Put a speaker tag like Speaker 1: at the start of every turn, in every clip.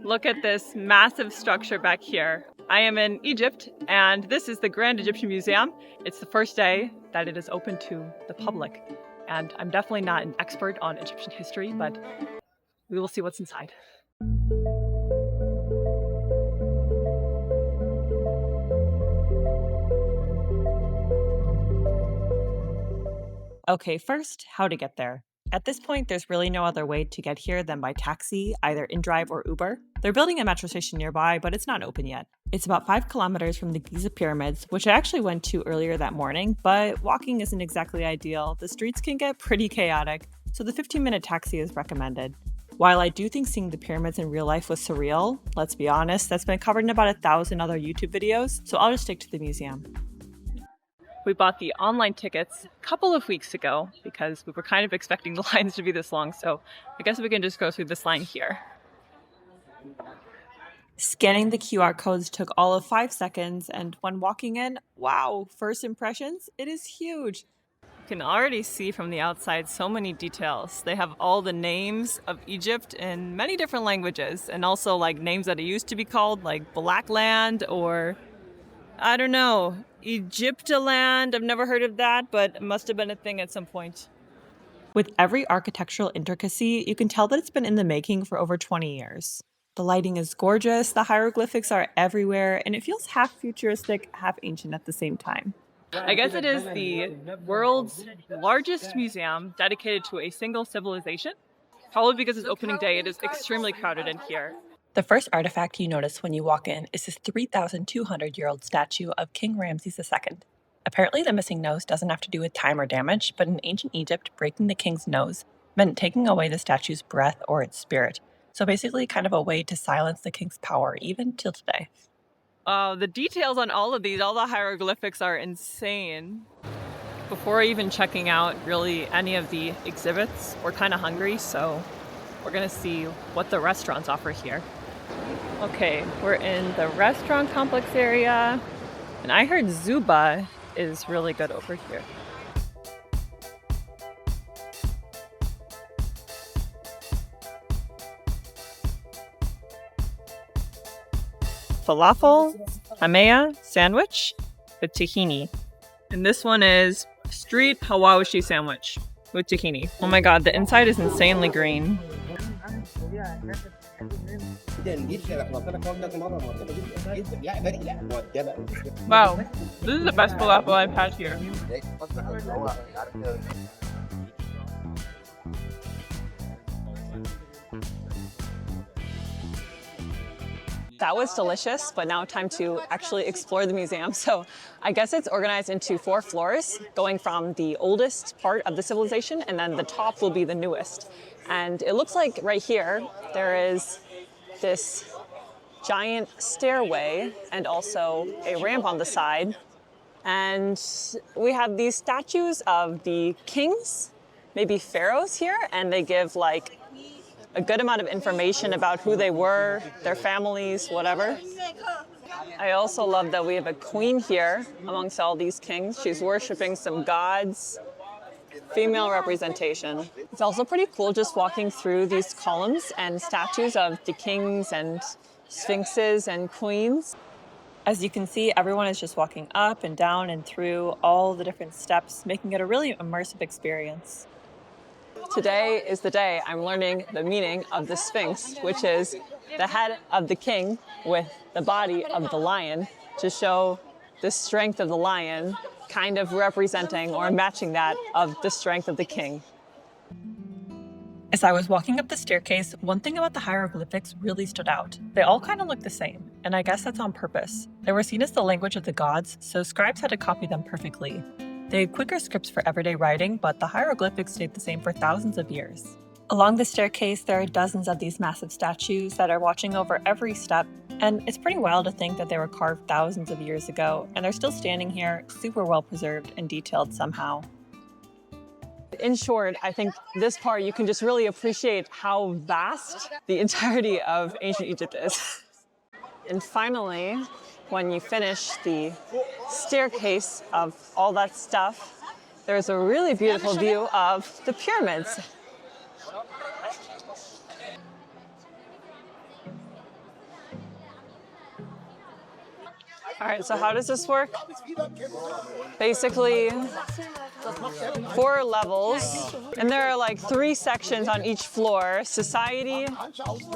Speaker 1: Look at this massive structure back here. I am in Egypt, and this is the Grand Egyptian Museum. It's the first day that it is open to the public. And I'm definitely not an expert on Egyptian history, but we will see what's inside. Okay, first, how to get there. At this point, there's really no other way to get here than by taxi, either InDrive or Uber. They're building a metro station nearby, but it's not open yet. It's about 5 kilometers from the Giza pyramids, which I actually went to earlier that morning, but walking isn't exactly ideal. The streets can get pretty chaotic, so the 15-minute taxi is recommended. While I do think seeing the pyramids in real life was surreal, let's be honest, that's been covered in about 1,000 other YouTube videos, so I'll just stick to the museum. We bought the online tickets a couple of weeks ago because we were kind of expecting the lines to be this long, so I guess we can just go through this line here. Scanning the QR codes took all of 5 seconds, and when walking in, wow, first impressions, it is huge. You can already see from the outside so many details. They have all the names of Egypt in many different languages, and also like names that it used to be called, like Blackland or I don't know, Egyptaland. I've never heard of that, but it must have been a thing at some point. With every architectural intricacy, you can tell that it's been in the making for over 20 years. The lighting is gorgeous, the hieroglyphics are everywhere, and it feels half futuristic, half ancient at the same time. I guess it is the world's largest museum dedicated to a single civilization. Probably because it's opening day, it is extremely crowded in here. The first artifact you notice when you walk in is this 3,200-year-old statue of King Ramses II. Apparently, the missing nose doesn't have to do with time or damage, but in ancient Egypt, breaking the king's nose meant taking away the statue's breath or its spirit. So basically kind of a way to silence the king's power, even till today. The details on all of these, all the hieroglyphics are insane. Before even checking out really any of the exhibits, we're kind of hungry, so we're gonna see what the restaurants offer here. Okay, we're in the restaurant complex area, and I heard Zuba is really good over here. Falafel, hamea sandwich with tahini. And this one is street hawashi sandwich with tahini. Oh my god, the inside is insanely green. Wow, this is the best falafel I've had here. That was delicious, but now time to actually explore the museum. So I guess it's organized into 4 floors, going from the oldest part of the civilization, and then the top will be the newest. And it looks like right here, there is this giant stairway and also a ramp on the side. And we have these statues of the kings, maybe pharaohs here, and they give like a good amount of information about who they were, their families, whatever. I also love that we have a queen here amongst all these kings. She's worshiping some gods. Female representation. It's also pretty cool just walking through these columns and statues of the kings and sphinxes and queens. As you can see, everyone is just walking up and down and through all the different steps, making it a really immersive experience. Today is the day I'm learning the meaning of the Sphinx, which is the head of the king with the body of the lion, to show the strength of the lion, kind of representing or matching that of the strength of the king. As I was walking up the staircase, one thing about the hieroglyphics really stood out. They all kind of look the same, and I guess that's on purpose. They were seen as the language of the gods, so scribes had to copy them perfectly. They had quicker scripts for everyday writing, but the hieroglyphics stayed the same for thousands of years. Along the staircase, there are dozens of these massive statues that are watching over every step, and it's pretty wild to think that they were carved thousands of years ago, and they're still standing here, super well preserved and detailed somehow. In short, I think this part you can just really appreciate how vast the entirety of ancient Egypt is. And finally, when you finish the staircase of all that stuff, there's a really beautiful view of the pyramids. All right, so how does this work? Basically, 4 levels, and there are like 3 sections on each floor: society,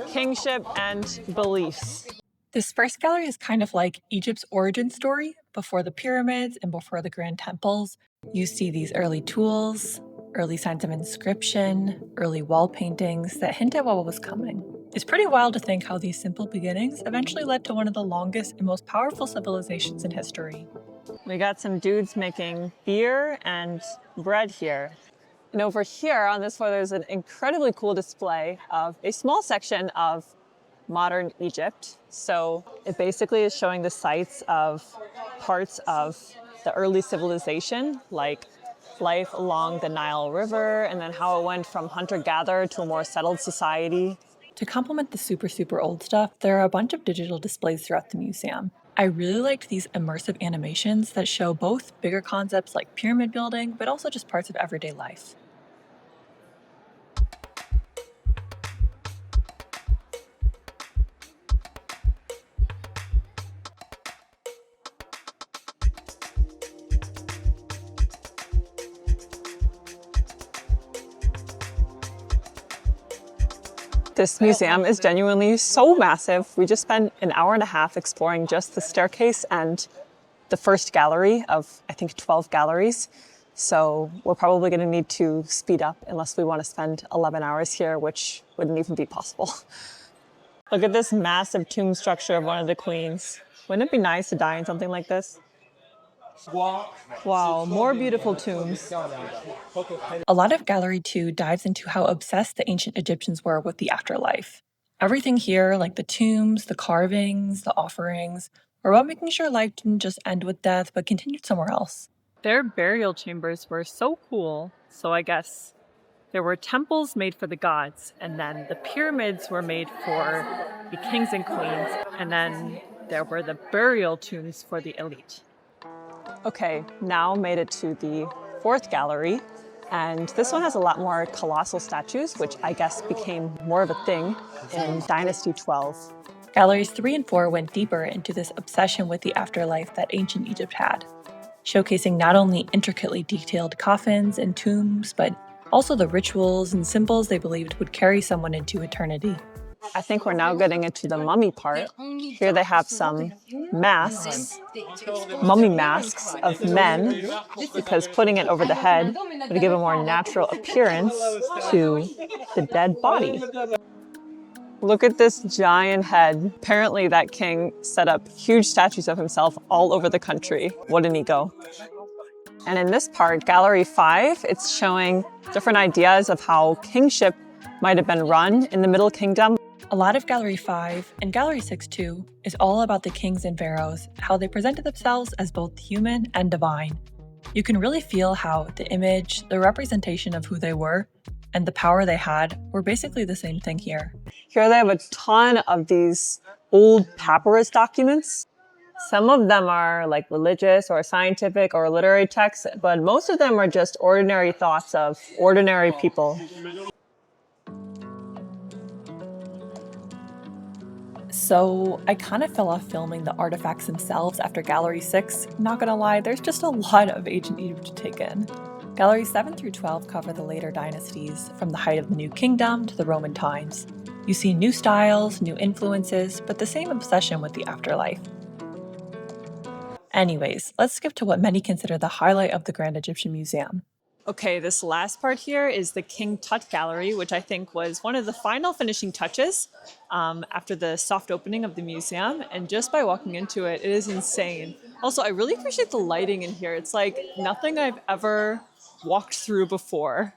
Speaker 1: kingship, and beliefs.
Speaker 2: This first gallery is kind of like Egypt's origin story. Before the pyramids and before the grand temples, you see these early tools, early signs of inscription, early wall paintings that hint at what was coming. It's pretty wild to think how these simple beginnings eventually led to one of the longest and most powerful civilizations in history.
Speaker 1: We got some dudes making beer and bread here. And over here on this floor, there's an incredibly cool display of a small section of modern Egypt. So it basically is showing the sites of parts of the early civilization, like life along the Nile River, and then how it went from hunter-gatherer to a more settled society.
Speaker 2: To complement the super old stuff, there are a bunch of digital displays throughout the museum. I really liked these immersive animations that show both bigger concepts like pyramid building, but also just parts of everyday life.
Speaker 1: This museum is genuinely so massive. We just spent an hour and a half exploring just the staircase and the first gallery of, I think, 12 galleries. So we're probably going to need to speed up unless we want to spend 11 hours here, which wouldn't even be possible. Look at this massive tomb structure of one of the queens. Wouldn't it be nice to die in something like this? Wow, more beautiful tombs.
Speaker 2: A lot of Gallery 2 dives into how obsessed the ancient Egyptians were with the afterlife. Everything here, like the tombs, the carvings, the offerings, were about making sure life didn't just end with death, but continued somewhere else.
Speaker 1: Their burial chambers were so cool. So I guess there were temples made for the gods, and then the pyramids were made for the kings and queens, and then there were the burial tombs for the elite. Okay, now made it to the 4th gallery, and this one has a lot more colossal statues, which I guess became more of a thing in Dynasty 12.
Speaker 2: Galleries 3 and 4 went deeper into this obsession with the afterlife that ancient Egypt had, showcasing not only intricately detailed coffins and tombs, but also the rituals and symbols they believed would carry someone into eternity.
Speaker 1: I think we're now getting into the mummy part. Here they have some masks, mummy masks of men, because putting it over the head would give a more natural appearance to the dead body. Look at this giant head. Apparently that king set up huge statues of himself all over the country. What an ego. And in this part, Gallery 5, it's showing different ideas of how kingship might have been run in the Middle Kingdom.
Speaker 2: A lot of Gallery 5, and Gallery 6 too, is all about the kings and pharaohs, how they presented themselves as both human and divine. You can really feel how the image, the representation of who they were, and the power they had were basically the same thing here.
Speaker 1: Here they have a ton of these old papyrus documents. Some of them are like religious or scientific or literary texts, but most of them are just ordinary thoughts of ordinary people.
Speaker 2: So I kind of fell off filming the artifacts themselves after Gallery 6. Not gonna lie, there's just a lot of ancient Egypt to take in. Galleries 7 through 12 cover the later dynasties, from the height of the New Kingdom to the Roman times. You see new styles, new influences, but the same obsession with the afterlife. Anyways, let's skip to what many consider the highlight of the Grand Egyptian Museum.
Speaker 1: Okay, this last part here is the King Tut Gallery, which I think was one of the final finishing touches after the soft opening of the museum. And just by walking into it, it is insane. Also, I really appreciate the lighting in here. It's like nothing I've ever walked through before.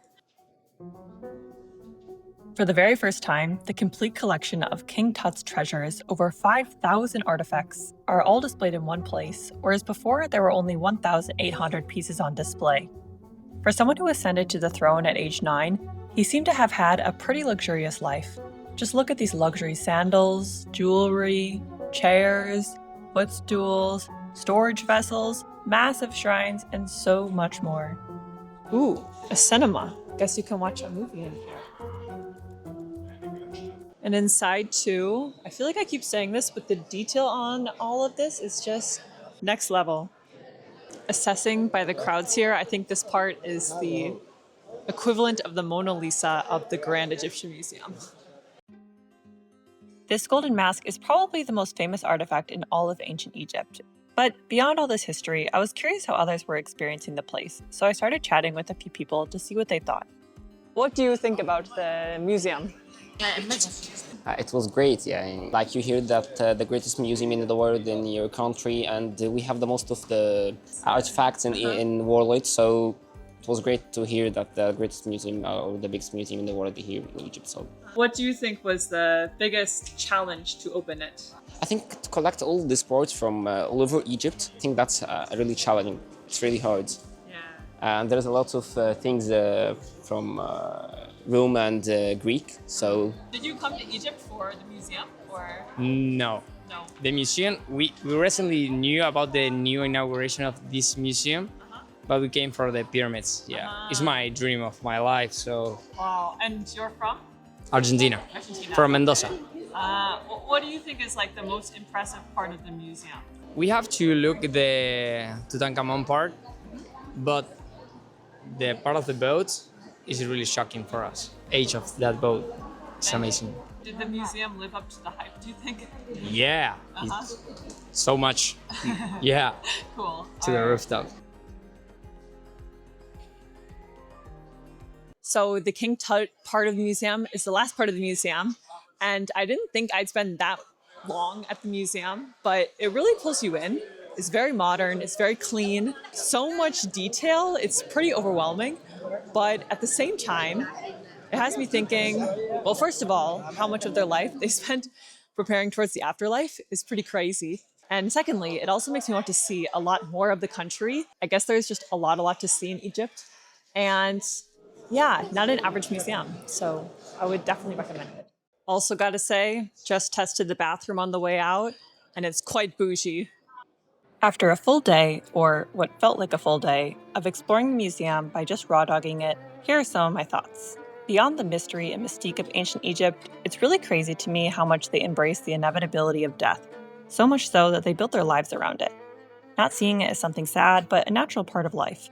Speaker 2: For the very first time, the complete collection of King Tut's treasures, over 5,000 artifacts, are all displayed in one place, whereas before there were only 1,800 pieces on display. For someone who ascended to the throne at age 9, he seemed to have had a pretty luxurious life. Just look at these luxury sandals, jewelry, chairs, footstools, storage vessels, massive shrines, and so much more.
Speaker 1: Ooh, a cinema. Guess you can watch a movie in here. And inside too, I feel like I keep saying this, but the detail on all of this is just Next level. Assessing by the crowds here, I think this part is the equivalent of the Mona Lisa of the Grand Egyptian Museum.
Speaker 2: This golden mask is probably the most famous artifact in all of ancient Egypt. But beyond all this history, I was curious how others were experiencing the place, so I started chatting with a few people to see what they thought.
Speaker 1: What do you think about the museum?
Speaker 3: It was great, yeah. Like you hear that the greatest museum in the world in your country, and we have the most of the artifacts in world. So it was great to hear that the greatest museum or the biggest museum in the world here in Egypt. So
Speaker 1: What do you think was the biggest challenge to open it?
Speaker 3: I think to collect all the sports from all over Egypt, I think that's really challenging. It's really hard.
Speaker 1: Yeah.
Speaker 3: And there's a lot of things from Rome and Greek. So
Speaker 1: Did you come to Egypt for the museum or
Speaker 4: No.
Speaker 1: no?
Speaker 4: The museum, we recently knew about the new inauguration of this museum, but we came for the pyramids. Yeah, it's my dream of my life. So
Speaker 1: Wow. And you're from?
Speaker 4: Argentina,
Speaker 1: Argentina.
Speaker 4: from Mendoza.
Speaker 1: What do you think is like the most impressive part of the museum?
Speaker 4: We have to look at the Tutankhamun part, but the part of the boat is really shocking for us. Age of that boat, it's amazing.
Speaker 1: Did the museum live up to the hype, do you think?
Speaker 4: Yeah, it's so much. Yeah,
Speaker 1: Cool.
Speaker 4: to the rooftop.
Speaker 1: So the King Tut part of the museum is the last part of the museum. And I didn't think I'd spend that long at the museum, but it really pulls you in. It's very modern, it's very clean, so much detail, it's pretty overwhelming. But at the same time, it has me thinking, well, first of all, how much of their life they spent preparing towards the afterlife is pretty crazy. And secondly, it also makes me want to see a lot more of the country. I guess there's just a lot to see in Egypt. And yeah, not an average museum. So I would definitely recommend it. Also gotta say, just tested the bathroom on the way out, and it's quite bougie.
Speaker 2: After a full day, or what felt like a full day, of exploring the museum by just raw dogging it, here are some of my thoughts. Beyond the mystery and mystique of ancient Egypt, it's really crazy to me how much they embrace the inevitability of death, so much so that they built their lives around it. Not seeing it as something sad, but a natural part of life.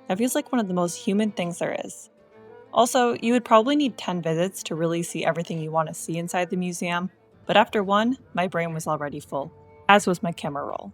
Speaker 2: It feels like one of the most human things there is. Also, you would probably need 10 visits to really see everything you want to see inside the museum, but after one, my brain was already full, as was my camera roll.